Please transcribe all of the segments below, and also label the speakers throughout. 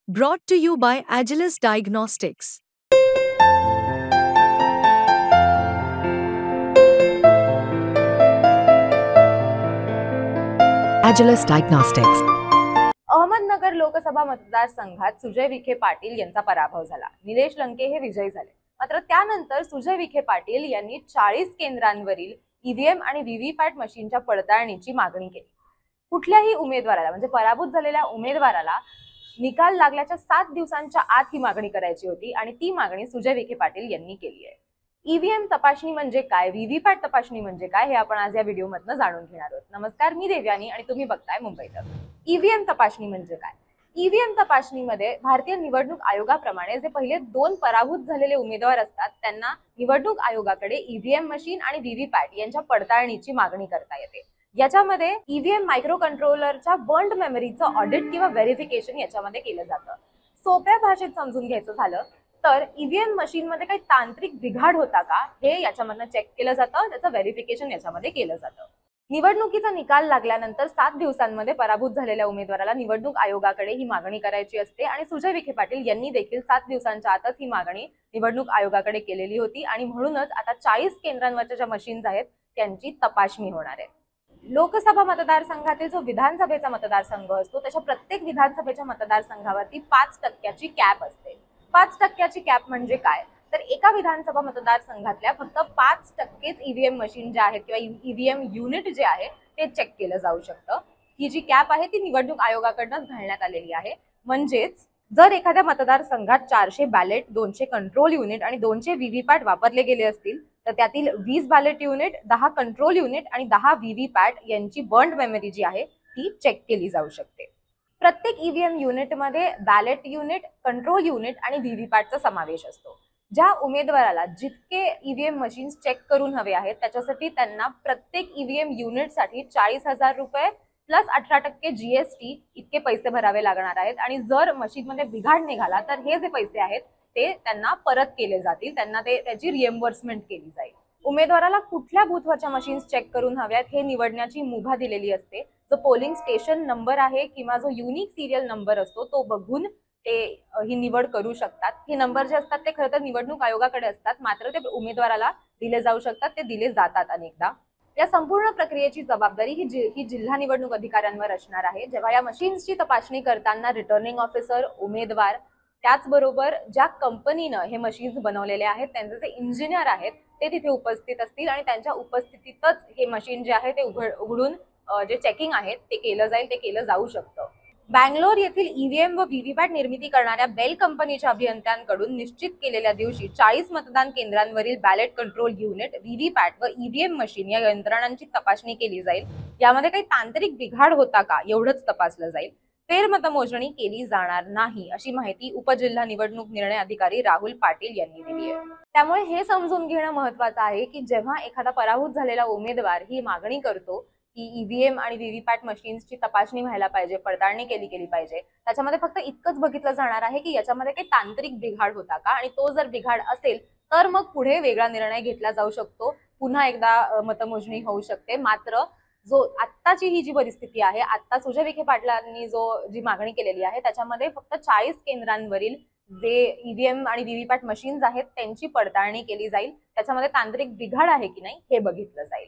Speaker 1: Brought to you by Agilus Diagnostics. Agilus Diagnostics.
Speaker 2: Ahmednagar Lok Sabha मतदारसंघात सुजय विखे पाटील यांचा पराभव झाला. निलेश लंके हे विजयी झाले. मात्र त्यानंतर सुजय विखे पाटील यांनी 40 केंद्रांवरील ईव्हीएम आणि व्हीव्हीपॅट मशीनच्या पडताळणीची मागणी केली. कुठल्याही उमेदवाराला म्हणजे पराभूत झालेल्या उमेदवाराला निकाल लागल्याच्या 7 दिवसांच्या आत ही मागणी करायची होती आणि ती मागणी सुजय विखे पाटील यांनी केली आहे. ईव्हीएम तपासणी म्हणजे काय, व्हीव्हीपॅट तपासणी म्हणजे काय हे आपण आज या व्हिडिओमधून जाणून घेणार आहोत. नमस्कार, मी देवयानी आणि तुम्ही बघताय मुंबई तक. ईव्हीएम तपासणी म्हणजे काय? ईव्हीएम तपासणीमध्ये भारतीय निवडणूक आयोगाप्रमाणे जे पहिले 2 पराभूत झालेले उमेदवार असतात त्यांना निवडणूक आयोगाकडे ईव्हीएम मशीन आणि व्हीव्हीपॅट यांच्या पडताळणीची मागणी करता येते. याच्यामध्ये ईव्हीएम मायक्रो कंट्रोलरच्या बर्न्ड मेमरीचं ऑडिट किंवा व्हेरिफिकेशन याच्यामध्ये केलं जातं. सोप्या भाषेत समजून घ्यायचं झालं तर ईव्हीएम मशीन मध्ये काही तांत्रिक बिघाड होता का हे याच्यामधनं चेक केलं जातं, त्याचं व्हेरिफिकेशन याच्यामध्ये केलं जातं. निवडणुकीचा निकाल लागल्यानंतर 7 दिवसांमध्ये पराभूत झालेल्या उमेदवाराला निवडणूक आयोगाकडे ही मागणी करायची असते आणि सुजय विखे पाटील यांनी देखील 7 दिवसांच्या आतच ही मागणी निवडणूक आयोगाकडे केलेली होती आणि म्हणूनच आता 40 केंद्रांवरच्या ज्या मशीन्स आहेत त्यांची तपासणी होणार आहे. लोकसभा मतदारसंघातील जो विधानसभेचा मतदारसंघ असतो त्याच्या प्रत्येक विधानसभेच्या मतदारसंघावरती 5% कॅप असते. 5% कॅप म्हणजे काय तर एका विधानसभा मतदारसंघातल्या फक्त 5%च ईव्हीएम मशीन जे आहेत किंवा ईव्हीएम युनिट जे आहे ते चेक केलं जाऊ शकतं. ही जी कॅप आहे ती निवडणूक आयोगाकडून घालण्यात आलेली आहे. म्हणजेच जर एखाद्या मतदारसंघात 400 बॅलेट, 200 कंट्रोल युनिट आणि 200 व्हीव्हीपॅट वापरले गेले असतील तर त्यातील 20 बॅलेट युनिट, 10 कंट्रोल युनिट आणि 10 व्हीव्हीपॅट यांची बर्न्ड मेमरी जी आहे ती चेक केली जाऊ शकते. प्रत्येक ईव्हीएम युनिटमध्ये बॅलेट युनिट, कंट्रोल युनिट आणि व्हीव्हीपॅटचा समावेश असतो. ज्या उमेदवाराला जितके ईव्हीएम मशीन्स चेक करून हवे आहेत त्याच्यासाठी त्यांना प्रत्येक ईव्हीएम युनिटसाठी 40,000 रुपये प्लस 18% जीएसटी इतके पैसे भरावे लागणार आहेत आणि जर मशीनमध्ये बिघाड निघाला तर हे जे पैसे आहेत ते त्यांना परत केले जातील, त्यांना त्याची रिएम्बर्समेंट केली जाईल. उमेदवाराला कुठल्या बूथवरच्या मशीन्स चेक करून हव्यात हे निवडण्याची मुभा दिलेली असते. जो पोलिंग स्टेशन नंबर आहे किंवा जो युनिक सिरियल नंबर असतो तो बघून ते ही निवड करू शकतात. हे नंबर जे असतात ते खरं तर निवडणूक आयोगाकडे असतात, मात्र ते उमेदवाराला दिले जाऊ शकतात, ते दिले जातात अनेकदा. या संपूर्ण प्रक्रियेची जबाबदारी ही जिल्हा निवडणूक अधिकाऱ्यांवर असणार आहे. जेव्हा या मशीन्सची तपासणी करताना रिटर्निंग ऑफिसर, उमेदवार, त्याचबरोबर ज्या कंपनीनं हे मशीन्स बनवलेले आहेत त्यांचे जे इंजिनियर आहेत ते तिथे उपस्थित असतील आणि त्यांच्या उपस्थितीतच हे मशीन जे आहे ते उघडून जे चेकिंग आहे ते केलं जाईल, ते केलं जाऊ शकतं. बँगलोर येथील ईव्हीएम व व्हीव्हीपॅट निर्मिती करणाऱ्या बेल कंपनीच्या अभियंत्यांकडून निश्चित केलेल्या दिवशी 40 मतदान केंद्रांवरील बॅलेट कंट्रोल युनिट, व्हीव्हीपॅट व ईव्हीएम मशीन या यंत्रणांची तपासणी केली जाईल. यामध्ये काही तांत्रिक बिघाड होता का एवढंच तपासलं जाईल. फेरमतमोजणी केली जाणार नाही अशी माहिती उपजिल्हा निवडणूक निर्णय अधिकारी राहुल पाटील यांनी दिली आहे. त्यामुळे हे समजून घेणं महत्त्वाचं आहे की जेव्हा एखादा पराभूत झालेला उमेदवार ही मागणी करतो की ईव्हीएम आणि व्हीव्हीपॅट मशीन्सची तपासणी व्हायला पाहिजे, पडताळणी केली पाहिजे, त्याच्यामध्ये फक्त इतकंच बघितलं जाणार आहे की याच्यामध्ये काही तांत्रिक बिघाड होता का आणि तो जर बिघाड असेल तर मग पुढे वेगळा निर्णय घेतला जाऊ शकतो, पुन्हा एकदा मतमोजणी होऊ शकते. मात्र जो आत्ताची ही जी परिस्थिती आहे, आता सुजय विखे पाटलांनी जी मागणी केलेली आहे त्याच्यामध्ये फक्त 40 केंद्रांवरील जे ईव्हीएम आणि व्हीव्हीपॅट मशीन्स आहेत त्यांची पडताळणी केली जाईल. त्याच्यामध्ये तांत्रिक बिघाड आहे की नाही हे बघितलं जाईल.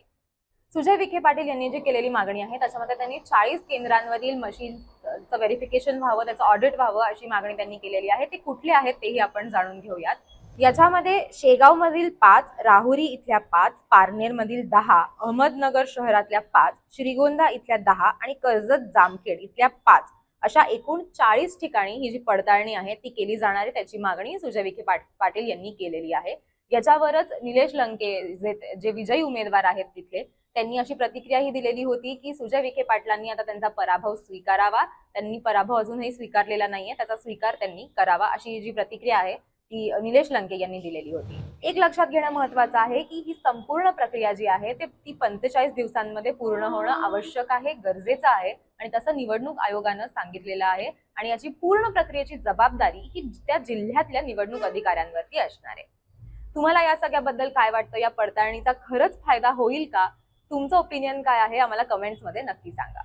Speaker 2: सुजय विखे पाटील यांनी जी केलेली मागणी आहे त्याच्यामध्ये त्यांनी 40 केंद्रांवरील मशीन्सचं व्हेरिफिकेशन व्हावं, त्याचं ऑडिट व्हावं अशी मागणी त्यांनी केलेली आहे. ते कुठले आहेत तेही आपण जाणून घेऊयात. याच्यामध्ये शेगाव मधील 5, राहुरी इथल्या 5, पारनेर मधील 10, अहमदनगर शहरातल्या 5, श्रीगोंदा इथल्या 10 आणि कर्जत जामखेड इथल्या 5 अशा एकूण 40 ठिकाणी ही जी पडताळणी आहे ती केली जाणार आहे. त्याची मागणी सुजय विखे पाटील यांनी केलेली आहे. याच्यावरच निलेश लंके जे विजयी उमेदवार आहेत तिथले त्यांनी अशी प्रतिक्रिया ही दिलेली होती की सुजय विखे पाटलांनी आता त्यांचा पराभव स्वीकारावा. त्यांनी पराभव अजूनही स्वीकारलेला नाहीये, त्याचा स्वीकार त्यांनी करावा अशी जी प्रतिक्रिया आहे ती निलेश लंके यांनी दिलेली होती. एक लक्षात घेणं महत्त्वाचं आहे की ही संपूर्ण प्रक्रिया जी आहे ती 45 दिवसांमध्ये पूर्ण होणं आवश्यक आहे, गरजेचं आहे आणि तसं निवडणूक आयोगानं सांगितलेलं आहे आणि याची पूर्ण प्रक्रियेची जबाबदारी ही त्या जिल्ह्यातल्या निवडणूक अधिकाऱ्यांवरती असणार आहे. तुम्हाला या सगळ्याबद्दल काय वाटतं? या पडताळणीचा खरंच फायदा होईल का? तुमचं ओपिनियन काय आहे आम्हाला कमेंट्समध्ये नक्की सांगा.